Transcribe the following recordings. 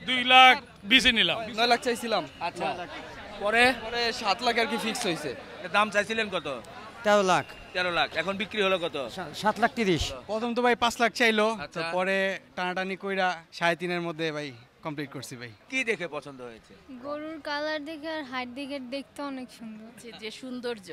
2,20,000 নিলাম। 9 লাখ চাইছিলাম। আচ্ছা, পরে 7 লাখ আর কি ফিক্স হয়েছে। দাম চাইছিলেন কত? 13 লাখ। 13 লাখ, এখন বিক্রি হলো কত? 7,30,000। প্রথম তো ভাই 5 লাখ চাইলো, আচ্ছা। তো পরে টানাটানি কইরা 3.5 মধ্যে ভাই কমপ্লিট করছি ভাই। কি দেখে পছন্দ হয়েছে? গরুর কালার দেখে আর হাইট দেখে দেখতে অনেক সুন্দর। যে সৌন্দর্য,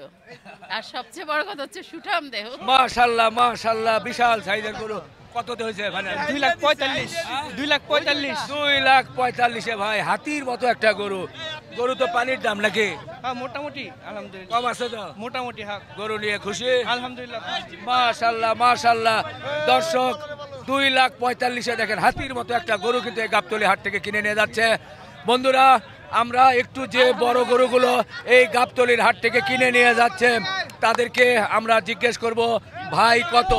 আর সবচেয়ে বড় কথা হচ্ছে সুঠাম দেহ। মাশাআল্লাহ মাশাআল্লাহ, বিশাল সাইজের গরু। কততে হয়েছে ভাই? 2,45,000। 2,45,000। 2,45,000 ভাই, হাতির মতো একটা গরু। গরু তো পানির দাম নাকি? হ্যাঁ মোটামুটি আলহামদুলিল্লাহ। কম আছে তো? মোটামুটি হ্যাঁ। গরু নিয়ে খুশি? আলহামদুলিল্লাহ। মাশাআল্লাহ মাশাআল্লাহ। দর্শক 2,45,000 দেখেন, হাতির মতো একটা গরু কিন্তু এই গাবতলী হাট থেকে কিনে নিয়ে যাচ্ছে। বন্ধুরা, আমরা একটু যে বড় গরুগুলো এই গাবতলীর হাট থেকে কিনে নিয়ে যাচ্ছে তাদেরকে আমরা জিজ্ঞেস করব ভাই কত।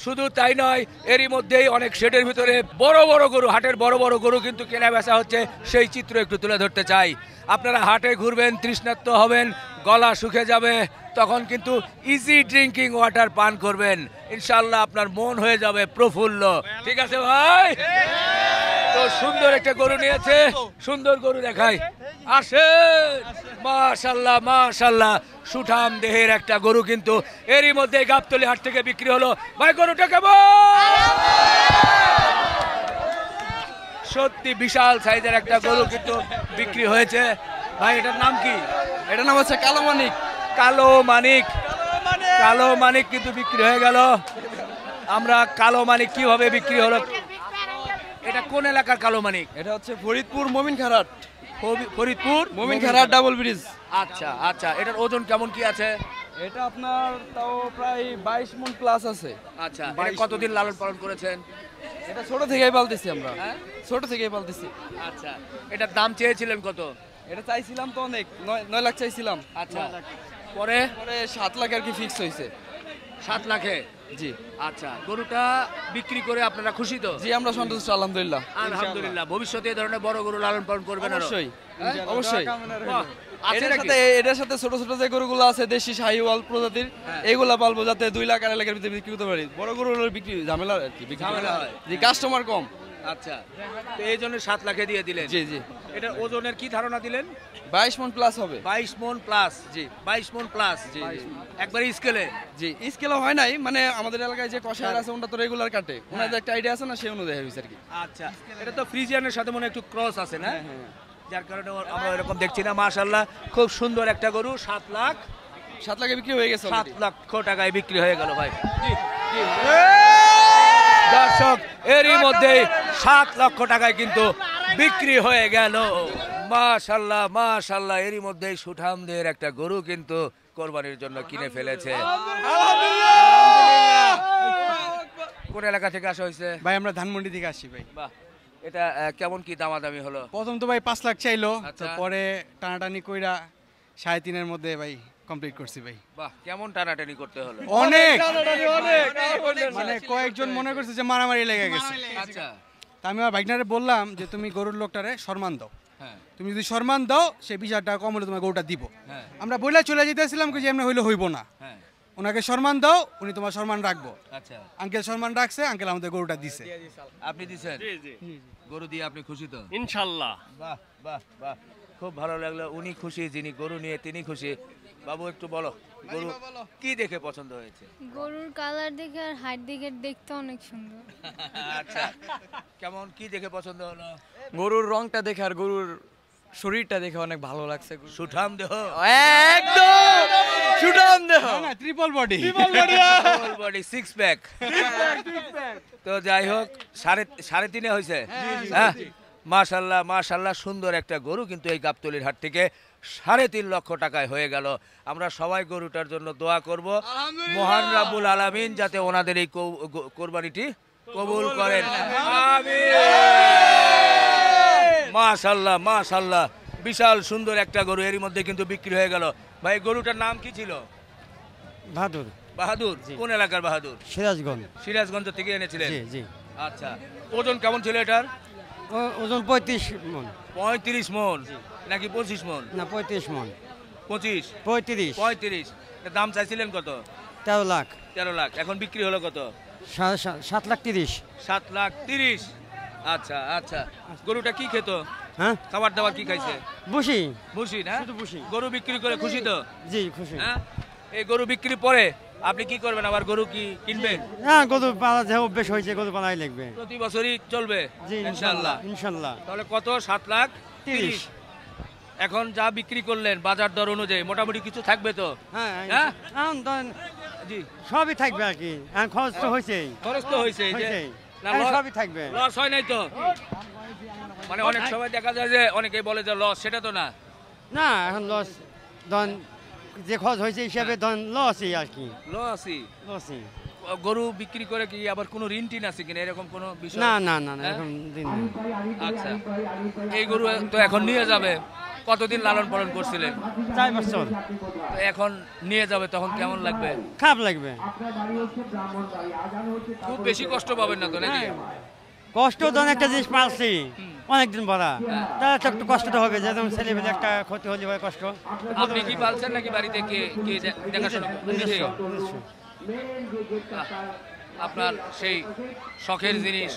শুধু তাই নয়, এরই মধ্যেই অনেক শেডের ভিতরে বড় বড় গরু, হাটের বড় বড় গরু কিন্তু কেনা বেচা হচ্ছে, সেই চিত্র একটু তুলে ধরতে চাই। আপনারা হাটে ঘুরবেন, তৃষ্ণার্ত হবেন, গলা শুকে যাবে, তখন কিন্তু ইজি ড্রিঙ্কিং ওয়াটার পান করবেন, ইনশাআল্লাহ আপনার মন হয়ে যাবে প্রফুল্ল। ঠিক আছে ভাই? তো সুন্দর একটা গরু নিয়েছে, সুন্দর গরু দেখাই, আসেন। মাশাআল্লাহ মাশাআল্লাহ, সুঠাম দেহের একটা গরু কিন্তু এরই মধ্যে গাবতলী হাট থেকে বিক্রি হলো। ভাই গরুটা কেমন? সত্যি বিশাল সাইজের একটা গরু কিন্তু বিক্রি হয়েছে। ভাই এটার নাম কি? এটার নাম হচ্ছে কালো মানিক। কালো মানিক। কালো মানিক কিন্তু বিক্রি হয়ে গেল। আমরা কালো মানিক কিভাবে বিক্রি হলো, এটা কোন এলাকার কালো মানিক? এটা হচ্ছে ফরিদপুর মমিনখারাট। Faridpur Mominkharat double bridge. আচ্ছা আচ্ছা, এটার ওজন কেমন কি আছে? এটা আপনার তাও প্রায় 22 মণ প্লাস আছে। আচ্ছা, এটা কতদিন লালন পালন করেছেন? এটা ছোট থেকেই পালতেছি আমরা। হ্যাঁ? ছোট থেকেই পালতেছি। আচ্ছা, এটার দাম চেয়েছিলেন কত? এটা চাইছিলাম তো অনেক, 9 লাখ চাইছিলাম। আচ্ছা, পরে 7 লাখ আর কি ফিক্স হয়েছে। 7 লাখে? জি। আচ্ছা, গরুটা বিক্রি করে আপনারা খুশি তো? জি, আমরা সন্তুষ্ট আলহামদুলিল্লাহ। আলহামদুলিল্লাহ। ভবিষ্যতে এই ধরনের বড় গরু লালন পালন করবেন আরো? অবশ্যই হ্যাঁ? অবশ্যই। বাহ, আছে নাকি? এটার সাথে ছোট ছোট যে গরুগুলো আছে দেশি শাহিওয়াল প্রজাতির, এইগুলা পালবো যাতে 2 লাখ 2.5 লাখের ভিতরে বিক্রি করতে পারি। বড় গরুগুলোর বিক্রি ঝামেলা আর কি, ঝামেলা হয়। জি, কাস্টমার কম। আচ্ছা, তো এই জন্য 7 লাখে দিয়ে দিলেন? জি জি। এটা ওজনের কি ধারণা দিলেন? 22 মণ প্লাস হবে। 22 মণ প্লাস? জি। 22 মণ প্লাস? জি জি। একবারে স্কেলে? জি, স্কেলও হয় নাই, মানে আমাদের এলাকায় যে কষার আছে ওটা তো রেগুলার কাটে, ওনাদের একটা আইডিয়া আছে না, সেই অনুযায়ী হয়েছে আর কি। আচ্ছা, এটা তো ফ্রিজিয়ানের সাথে মনে একটু ক্রস আছে না? যার কারণে আমরা এরকম দেখছি না। মাশাআল্লাহ, খুব সুন্দর একটা গরু। 7 লাখ? 7 লাখে বিক্রি হয়ে গেছে। 7 লক্ষ টাকায় বিক্রি হয়ে গেল ভাই। দর্শক, এরই মধ্যে 7 লক্ষ টাকায় কিন্তু বিক্রি হয়ে গেল। মাশাআল্লাহ মাশাআল্লাহ, এরই মধ্যে সুঠামদের একটা গরু কিন্তু কোরবানির জন্য কিনে ফেলেছে। কোন এলাকা থেকে আসা হয়েছে ভাই আমরা ধানমন্ডি থেকে আসছি ভাই। বাহ, এটা কেমন কি দামাদামি হলো? প্রথম তো ভাই 5 লাখ চাইলো, আচ্ছা। তো পরে টানাটানি কইরা 3.5 মধ্যে ভাই কমপ্লিট করছি ভাই। বাহ, কেমন টানাটানি করতে হলো? অনেক, মানে কয়েকজন মনে করছে যে মারামারি লেগে গেছে। আচ্ছা, তা আমি আমার ভাইগনারে বললাম যে তুমি গরুর লোকটারে সম্মান দাও, হ্যাঁ তুমি যদি সম্মান দাও সে 20,000 টাকা কম হলে তোমার গরুটা দিব। হ্যাঁ আমরা বইলা চলে যেতেছিলাম যে এমনি হইলে হইব না, হ্যাঁ। ওনাকে সম্মান দাও, উনি তোমার সম্মান রাখবো। আচ্ছা, আঙ্কেল সম্মান রাখছে, আঙ্কেল আমাদের গরুটা দিছে। আপনি দিছেন? গরু দিয়ে আপনি খুশি তো? ইনশাল্লাহ। বাহ বাহ বাহ, খুব ভালো লাগলো। উনি খুশি, যিনি গরু নিয়ে তিনি খুশি। বাবু একটু বলো, গরু কি দেখে পছন্দ হয়েছে? গরুর কালার দেখে আর হাইট দেখে দেখতে অনেক সুন্দর। আচ্ছা, কেমন কি দেখে পছন্দ হলো? গরুর রংটা দেখে আর গরুর শরীরটা দেখে অনেক ভালো লাগছে। সুঠাম দেহ, একদম সুঠাম দেহ, না ট্রিপল বডি, বডি, 6 প্যাক। তো যাই হোক, 3.5 হয়েছে। হ্যাঁ, মাশাআল্লাহ মাশাআল্লাহ, সুন্দর একটা গরু কিন্তু এই গাবতলীর হাট থেকে 3.5 লক্ষ টাকায় হয়ে গেল। আমরা সবাই গরুটার জন্য দোয়া করব, মহান রাব্বুল আলামিন যাতে ওনাদের এই কোরবানিটি কবুল করেন। আমিন। মাশাআল্লাহ মাশাআল্লাহ, বিশাল সুন্দর একটা গরু এরই মধ্যে কিন্তু বিক্রি হয়ে গেল। ভাই গরুটার নাম কি ছিল? বাহাদুর। বাহাদুর? কোন এলাকার বাহাদুর? সিরাজগঞ্জ। সিরাজগঞ্জ থেকে এনেছিলেন? জি জি। আচ্ছা, ওজন কেমন ছিল এটার? ওজন 35 মণ। 35 মণ নাকি 25 মণ? না 35 মণ। 25? 35। 35। দাম চাইছিলেন কত? 13 লাখ। 13 লাখ, এখন বিক্রি হলো কত? 7,30,000। 7 লাখ 30। আচ্ছা আচ্ছা গরুটা কি খেত? হ্যাঁ খাবার দাবার কি খাইছে? বুঝি ভুসি না? শুধু ভুসি। গরু বিক্রি করে খুশি তো? জি খুশি। হ্যাঁ এই গরু বিক্রি পরে আপনি কি করবেন? আবার গরু কি কিনবেন? হ্যাঁ গরু পালা যে অভ্যেস হয়েছে গরু পালাই লাগবে। প্রতি বছরই চলবে জি ইনশাআল্লাহ। ইনশাল্লাহ। তাহলে কত? 7,30,000। 30। এখন যা বিক্রি করলেন বাজার দর অনুযায়ী মোটামুটি কিছু থাকবে তো? হ্যাঁ হ্যাঁ? এখন ধরেন জি সবই থাকবে আর কি, এখন খরচ তো হয়েছেই। খরচ তো হয়েছে এই যে হয়েছেই। না, এখন লস- সবই থাকবে। লস হয় নাই তো? মানে অনেক সময় দেখা যায় যে অনেকেই বলে যে লস, সেটা তো না। না এখন লস ধন যে খরচ হয়েছে হিসাবে ধন লসই আর কি, লসই। লসই। গরু বিক্রি করে কি আবার কোনো ঋণ টিন আছে কিনা এরকম কোনো বিষয়? না না না না হ্যাঁ? এখন দিন নেই। আচ্ছা এই গরু তো এখন নিয়ে যাবে, কতদিন লালন পালন করছিলেন? 4 বছর। তো এখন নিয়ে যাবে তখন কেমন লাগবে? খারাপ লাগবে। খুব বেশি কষ্ট পাবেন না তো নাকি? কষ্ট ধন একটা জিনিস পালছি অনেকদিন ভরা, তারা তো একটু কষ্ট তো হবে, যেমন ছেলেবেলে একটা ক্ষতি হলে হয় কষ্ট। আপনি কি পালছেন নাকি বাড়িতে কে কে দেখাশোনা করে? নিজেই? নিজস্ব, নিজস্ব। আপনার সেই শখের জিনিস,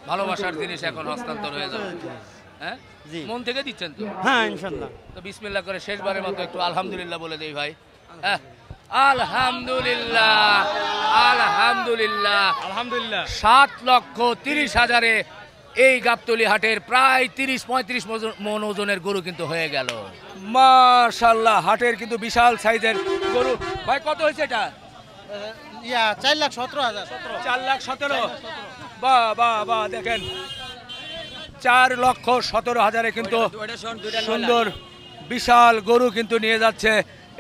ভালোবাসার জিনিস এখন হস্তান্তর হয়ে যাবে। হ্যাঁ জি। মন থেকে দিচ্ছেন তো? হ্যাঁ ইনশাল্লাহ। তো বিসমিল্লাহ করে শেষবারের মতো একটু আলহামদুলিল্লাহ বলে দেই ভাই। হ্যাঁ আলহামদুলিল্লাহ আলহামদুলিল্লাহ আলহামদুলিল্লাহ। 7,30,000-এ এই গাবতলী হাটের প্রায় 30-35 মন ওজনের গরু কিন্তু হয়ে গেল। মাশাআল্লাহ হাটের কিন্তু বিশাল সাইজের গরু। ভাই কত হয়েছে এটা? 4,17,000। 4,17,000। বাহ বাহ বাহ দেখেন 4,17,000-এ কিন্তু সুন্দর বিশাল গরু কিন্তু নিয়ে যাচ্ছে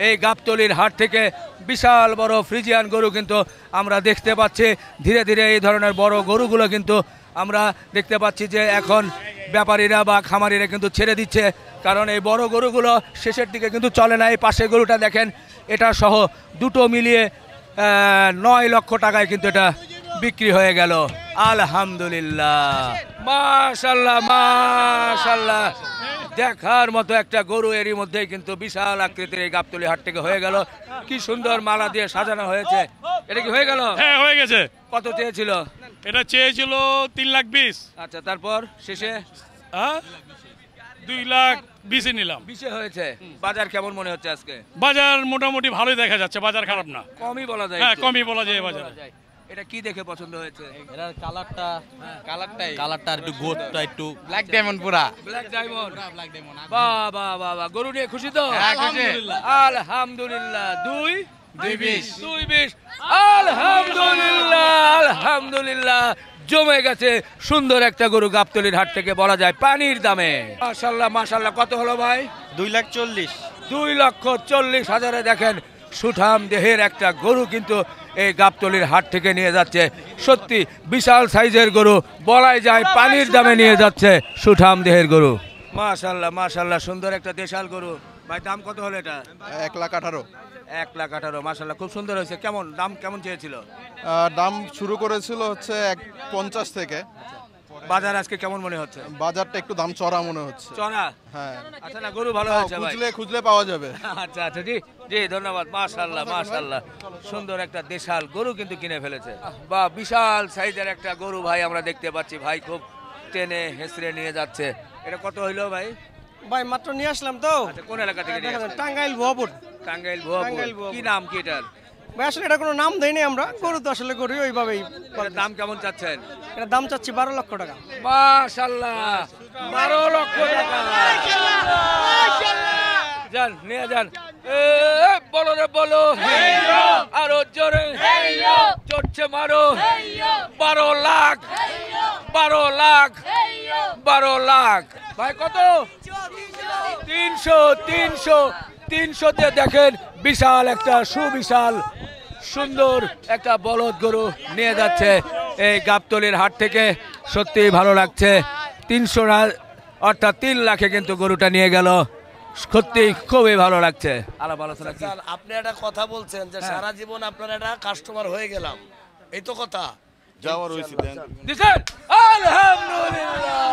এই গাবতলীর হাট থেকে। বিশাল বড় ফ্রিজিয়ান গরু কিন্তু আমরা দেখতে পাচ্ছি। ধীরে ধীরে এই ধরনের বড় গরুগুলো কিন্তু আমরা দেখতে পাচ্ছি যে এখন ব্যাপারীরা বা খামারিরা কিন্তু ছেড়ে দিচ্ছে, কারণ এই বড় গরুগুলো শেষের দিকে কিন্তু চলে না। এই পাশে গরুটা দেখেন, এটা সহ দুটো মিলিয়ে 9 লক্ষ টাকায় কিন্তু এটা বিক্রি হয়ে গেল। আলহামদুলিল্লাহ মাশাআল্লাহ মাশাআল্লাহ দেখার মতো একটা গরু। এরই মধ্যেই কিন্তু বিশাল আকৃতির এই গাবতলী হাট থেকে হয়ে গেল। কি সুন্দর মালা দিয়ে সাজানো হয়েছে। এটা কি হয়ে গেল? হ্যাঁ হয়ে গেছে। কত চেয়েছিল? এটা চেয়েছিল 3,20,000। আচ্ছা তারপর শেষে হ্যাঁ 2,20,000 নিলাম। 20 হয়েছে। বাজার কেমন মনে হচ্ছে আজকে? বাজার মোটামুটি ভালোই দেখা যাচ্ছে, বাজার খারাপ না। কমই বলা যায়। হ্যাঁ একটু। কমই বলা যায় বাজারে। বলা যায়। এটা কি দেখে পছন্দ হয়েছে? এটার কালারটাই আর একটু গোটটা একটু ব্ল্যাক ডায়মন্ড পুরা। Black diamond. বাহ বাহ বাহ বাহ গরু নিয়ে খুশি তো? আলহামদুলিল্লাহ। আলহামদুলিল্লাহ। 2,20,000 আলহামদুলিল্লাহ আলহামদুলিল্লাহ জমে গেছে সুন্দর একটা গরু গাবতলীর হাট থেকে বলা যায় পানির দামে। মাশাআল্লাহ মাশাআল্লাহ কত হলো ভাই? 2,40,000। 2,40,000-এ দেখেন সুঠাম দেহের একটা গরু কিন্তু এই গাবতলীর হাট থেকে নিয়ে যাচ্ছে। সত্যি বিশাল সাইজের গরু, বলাই যায় পানির দামে নিয়ে যাচ্ছে সুঠাম দেহের গরু। মাশাআল্লাহ মাশাআল্লাহ সুন্দর একটা দেশাল গরু। ভাই দাম কত হলো এটা? 1,18,000। 1,18,000 মাশাআল্লাহ খুব সুন্দর হয়েছে। কেমন দাম কেমন চেয়েছিল? দাম শুরু করেছিল হচ্ছে 1,50 থেকে। বাজার আজকে কেমন মনে হচ্ছে? বাজারটা একটু দাম চড়া মনে হচ্ছে। চড়া? হ্যাঁ আচ্ছা না গরু ভালো হয়েছে ভাই। খুঁজলে পাওয়া যাবে। আচ্ছা আচ্ছা জি জি ধন্যবাদ। মাশাআল্লাহ মাশাআল্লাহ সুন্দর একটা দেশাল গরু কিন্তু কিনে ফেলেছে। বা বিশাল সাইজের একটা গরু ভাই আমরা দেখতে পাচ্ছি। ভাই খুব টেনে হেসড়ে নিয়ে যাচ্ছে। এটা কত হইলো ভাই? ভাই মাত্র নিয়ে আসলাম তো, আচ্ছা কোন এলাকা থেকে নিয়ে আসলেন? টাঙ্গাইল ভুয়াপুর। টাঙ্গাইল ভুয়াপুর। কি নাম কি এটার? ভাই আসলে এটা কোনো নাম দেয়নি আমরা, গরু তো আসলে গরু ওইভাবেই। এটার দাম কেমন চাচ্ছেন? এটা দাম চাচ্ছি 12 লক্ষ টাকা। মাশাআল্লাহ 12 লক্ষ টাকা। যান নিয়ে যান। বলো রে বলো আরো জোরে চড়ছে মারো। 12 লাখ 12 লাখ 12 লাখ। ভাই কত? 300 দেখেন বিশাল একটা সুবিশাল সুন্দর একটা বলদ গরু নিয়ে যাচ্ছে এই গাবতলীর হাট থেকে। সত্যি ভালো লাগছে। 300 অর্থাৎ 3 লাখে কিন্তু গরুটা নিয়ে গেল। সত্যি খুবই ভালো লাগছে। আলাপ আলোচনা কি? আপনি একটা কথা বলছেন যে সারা জীবন আপনার একটা কাস্টমার হয়ে গেলাম, এই তো কথা। যাওয়ার হয়েছে দেন। দিছেন? আলহামদুলিল্লাহ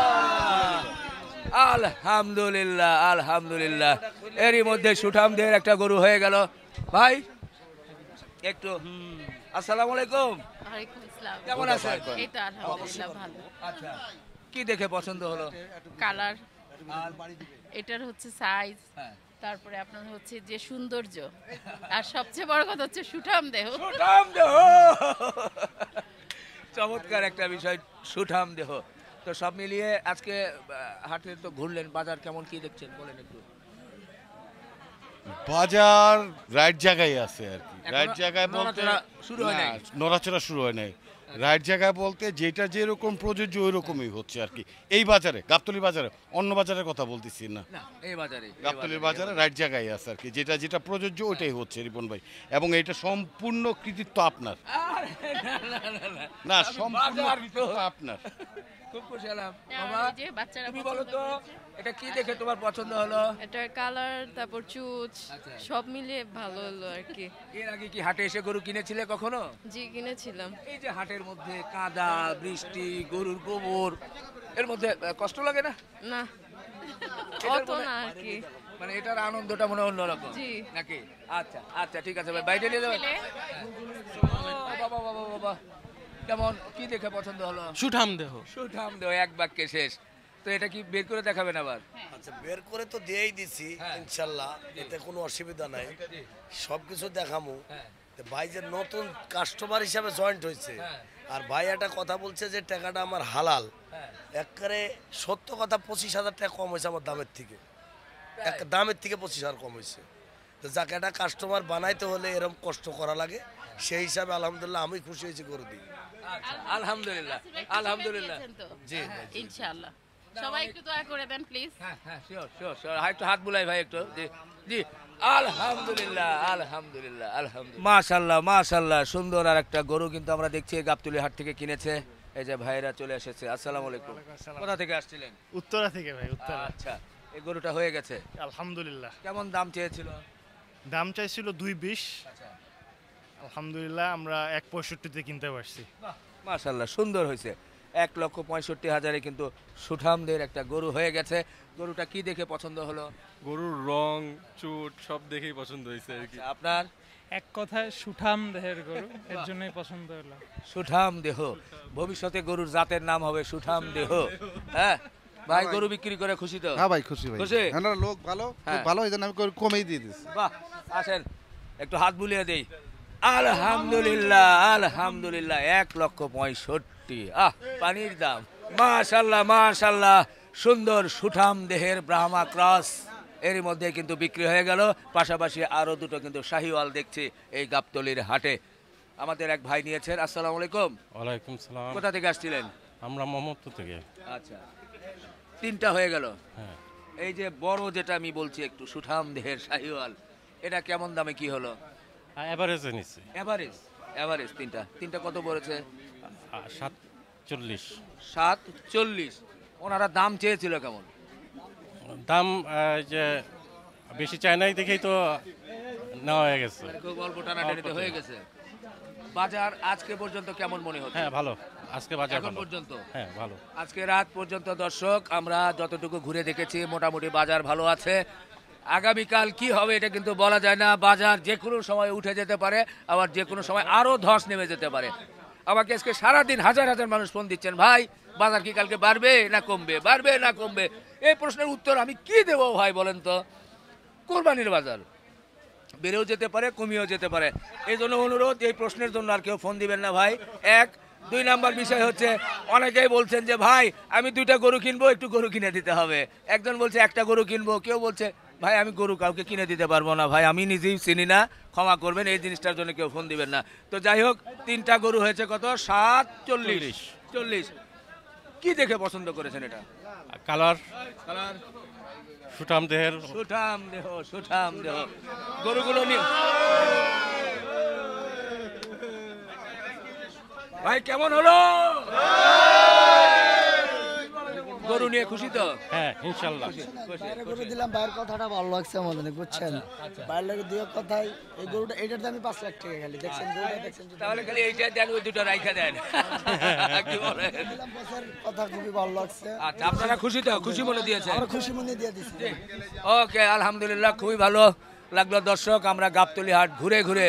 আলহামদুলিল্লাহ আলহামদুলিল্লাহ। এরই মধ্যে সুঠামদের একটা গরু হয়ে গেল। ভাই একটু আসসালামু আলাইকুম। ওয়ালাইকুম আসসালাম। কেমন আছেন? এই তো আলহামদুলিল্লাহ ভালো। আচ্ছা কি দেখে পছন্দ হলো? কালার, এটার হচ্ছে সাইজ, হ্যাঁ। তারপরে আপনার হচ্ছে যে সৌন্দর্য, আর সবচেয়ে বড় কথা হচ্ছে সুঠাম দেহ। সুঠাম দেহ, চমৎকার একটা বিষয়, সুঠাম দেহ। তো সব মিলিয়ে আজকে হাটে তো ঘুরলেন, বাজার কেমন কি দেখছেন বলেন একটু। বাজার রাইট জায়গায় আছে আর কি, এখনো রাইট জায়গায় বলতে নড়াচড়া শুরু হয় নাই? না, নড়াচড়া শুরু হয় নাই। রাইট জায়গায় বলতে যেটা যেরকম প্রযোজ্য ওই রকমই হচ্ছে আর কি। এই বাজারে, গাবতলী বাজারে, অন্য বাজারের কথা বলতেছি না, না এই বাজারে, গাবতলীর বাজারে রাইট জায়গায় আছে আর কি, যেটা যেটা প্রযোজ্য ওইটাই হচ্ছে রিপন ভাই, এবং এটা সম্পূর্ণ কৃতিত্ব আপনার। না, সম্পূর্ণ কৃতিত্ব আপনার। খুব খুশি হলাম আর বাবা। এই যে বাচ্চারা তুমি পছন্দ বলো তো করেছে। এটা কি দেখে তোমার পছন্দ হলো? এটার কালার, তারপর চুচ, আচ্ছা। সব মিলিয়ে ভালো হলো আর কি। এর আগে কি হাটে এসে গরু কিনেছিলে কখনো? জি, কিনেছিলাম। এই যে হাটের মধ্যে কাদা, বৃষ্টি, গরুর গোবর, এর মধ্যে কষ্ট লাগে না? না, এটার অত মনে- না আর কি। মানে এটার আনন্দটা মনে হয় অন্যরকম জি। নাকি? আচ্ছা আচ্ছা, ঠিক আছে ভাই, বাইরে নিয়ে যাবেন। ছেলে, বাবা বাবা বাবা, কেমন কি দেখে পছন্দ হলো? সুঠাম দেহ। সুঠাম দেহ, এক বাক্যে শেষ। তো এটা কি বের করে দেখাবেন আবার? আচ্ছা, বের করে তো দিয়েই দিছি হ্যাঁ। ইনশাল্লাহ, এতে কোনো অসুবিধা নাই, সবকিছু দেখামু। হ্যাঁ। তো ভাই যে নতুন কাস্টমার হিসাবে জয়েন্ট হয়েছে, হ্যাঁ। আর ভাই একটা কথা বলছে যে টাকাটা আমার হালাল, হ্যাঁ। একবারে সত্য কথা, 25,000 টাকা কম হয়েছে আমার দামের থেকে, দামের থেকে 25,000 কম হয়েছে। তো যাকে একটা কাস্টমার বানাইতে হলে এরকম কষ্ট করা লাগে, সেই হিসাবে আলহামদুলিল্লাহ আমি খুশি হয়েছি গরু দিয়ে। আচ্ছা, আলহামদুলিল্লাহ আলহামদুলিল্লাহ। জি ইনশাআল্লাহ সবাই একটু দয়া করে দেন প্লিজ। হ্যাঁ হ্যাঁ, শিওর শিওর শিওর, একটু হাত বুলাই ভাই একটু। জি জি, আলহামদুলিল্লাহ আলহামদুলিল্লাহ আলহামদুলিল্লাহ, মাশাআল্লাহ মাশাআল্লাহ। সুন্দর আর একটা গরু কিন্তু আমরা দেখছি গাবতলী হাট থেকে কিনেছে। এই যে ভাইরা চলে এসেছে, আসসালামু আলাইকুম। কোথা থেকে আসছিলেন? উত্তরা থেকে ভাই, উত্তরা। আচ্ছা, এই গরুটা হয়ে গেছে, আলহামদুলিল্লাহ। কেমন দাম চেয়েছিল? দাম চাইছিল 220, আচ্ছা, আলহামদুলিল্লাহ আমরা 165-তে কিনতে পারছি। মাশাআল্লাহ, সুন্দর হয়েছে। 1,65,000-এ কিন্তু সুঠামদের একটা গরু হয়ে গেছে। গরুটা কি দেখে পছন্দ হলো? গরুর রং, চুট সব দেখেই পছন্দ হয়েছে আর কি। আচ্ছা, আপনার? এক কথায় সুঠাম দেহের গরু, এর জন্যই পছন্দ হলো। সুঠাম দেহ, ভবিষ্যতে গরুর জাতের নাম হবে সুঠাম দেহ। হ্যাঁ ভাই, গরু বিক্রি করে খুশি তো? হ্যাঁ ভাই, খুশি ভাই, খুশি? এনারা লোক ভালো, হ্যাঁ। খুব ভালো, এই জন্য আমি কমেই দিয়ে দিচ্ছি। বাহ, আসেন একটু হাত বুলিয়ে দেই। আলহামদুলিল্লাহ আলহামদুলিল্লাহ, 1,65,000। আহ, পানির দাম। মাশাআল্লাহ মাশাআল্লাহ, সুন্দর সুঠাম দেহের ব্রাহ্মা ক্রস এর মধ্যে কিন্তু বিক্রি হয়ে গেল। পাশাপাশি আরো দুটো কিন্তু শাহিওয়াল দেখছি এই গাবতলীর হাটে। আমাদের এক ভাই নিয়েছেন, আসসালামু আলাইকুম। ওয়ালাইকুম সালাম। কোথা থেকে আসছিলেন? আমরা মোহাম্মদপুর থেকে। আচ্ছা, তিনটা হয়ে গেল। হ্যাঁ, এই যে বড় যেটা আমি বলছি একটু সুঠাম দেহের শাহিওয়াল, এটা কেমন দামে কি হলো? এভারেজে নিচ্ছি এভারেজ এভারেজ তিনটা কত পড়েছে? 47। 740। ওনারা দাম চেয়েছিল কেমন? দাম যে বেশি চাই নাই দেখেই তো নেওয়া হয়ে গেছে। মানে খুব অল্প টানাটানিতে হয়ে গেছে। বাজার আজকে পর্যন্ত কেমন মনে হচ্ছে? হ্যাঁ, ভালো আজকে বাজার এখন ভালো। পর্যন্ত? হ্যাঁ, ভালো। আজকে রাত পর্যন্ত দর্শক আমরা যতটুকু ঘুরে দেখেছি মোটামুটি বাজার ভালো আছে। আগামীকাল কি হবে এটা কিন্তু বলা যায় না। বাজার যে কোনো সময় উঠে যেতে পারে, আবার যে কোনো সময় আরো ধস নেমে যেতে পারে। আমাকে আজকে সারাদিন হাজার হাজার মানুষ ফোন দিচ্ছেন, ভাই বাজার কি কালকে বাড়বে না কমবে, বাড়বে না কমবে? এই প্রশ্নের উত্তর আমি কি দেবো ভাই বলেন তো? কোরবানির বাজার বেড়েও যেতে পারে, কমিয়েও যেতে পারে। এই জন্য অনুরোধ, এই প্রশ্নের জন্য আর কেউ ফোন দিবেন না ভাই। এক, 2 নাম্বার বিষয় হচ্ছে, অনেকেই বলছেন যে ভাই আমি 2টা গরু কিনবো, একটু গরু কিনে দিতে হবে। একজন বলছে একটা গরু কিনবো, কেউ বলছে ভাই আমি গরু কাউকে কিনে দিতে পারবো না, ভাই আমি নিজেই চিনি না, ক্ষমা করবেন, এই জিনিসটার জন্য কেউ ফোন দিবেন না। তো যাই হোক, 3টা গরু হয়েছে কত? 740। কি দেখে পছন্দ করেছেন এটা? কালার, কালার, সুঠাম দেহের। সুঠাম দেহ, সুঠাম দেহ। গরুগুলো নিয়ে ভাই কেমন হলো? গরু নিয়ে খুশি তো? হ্যাঁ, ইনশাল্লাহ। গরু দিলাম, ভাইয়ের কথাটা ভালো লাগছে আমাদের, বুঝছেন? ভাইয়ের লাগে দুই কথাই, এই গরুটা এটার দামই 5 লাখ টাকা খালি। দেখছেন গরুটা, দেখছেন? তাহলে খালি এইটা দেন, ওই দুটো রাইখা দেন। কি বলেন? দিলাম, বসের কথা খুবই ভালো লাগছে। আচ্ছা, আপনারা খুশি তো? খুশি মনে দিয়েছে? আমরা খুশি মনে দিয়ে দিচ্ছি। ওকে, আলহামদুলিল্লাহ, খুবই ভালো লাগলো। দর্শক, আমরা গাবতলী হাট ঘুরে ঘুরে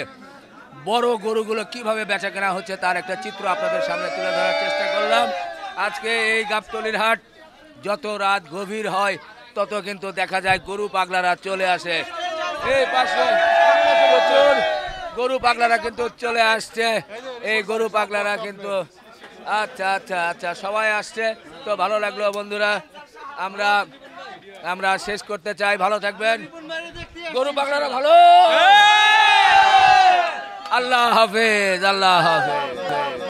বড় গরুগুলো কিভাবে বেচা কেনা হচ্ছে তার একটা চিত্র আপনাদের সামনে তুলে ধরার চেষ্টা করলাম। আজকে এই গাবতলির হাট যত রাত গভীর হয় তত কিন্তু দেখা যায় গরু পাগলারা চলে আসে। এই পাশে প্রচুর গরু পাগলারা কিন্তু চলে আসছে। এই গরু পাগলারা কিন্তু আচ্ছা আচ্ছা আচ্ছা সবাই আসছে, তো ভালো লাগলো বন্ধুরা। আমরা শেষ করতে চাই, ভালো থাকবেন গরু পাগলারা, ভালো। আল্লাহ হাফেজ, আল্লাহ হাফেজ।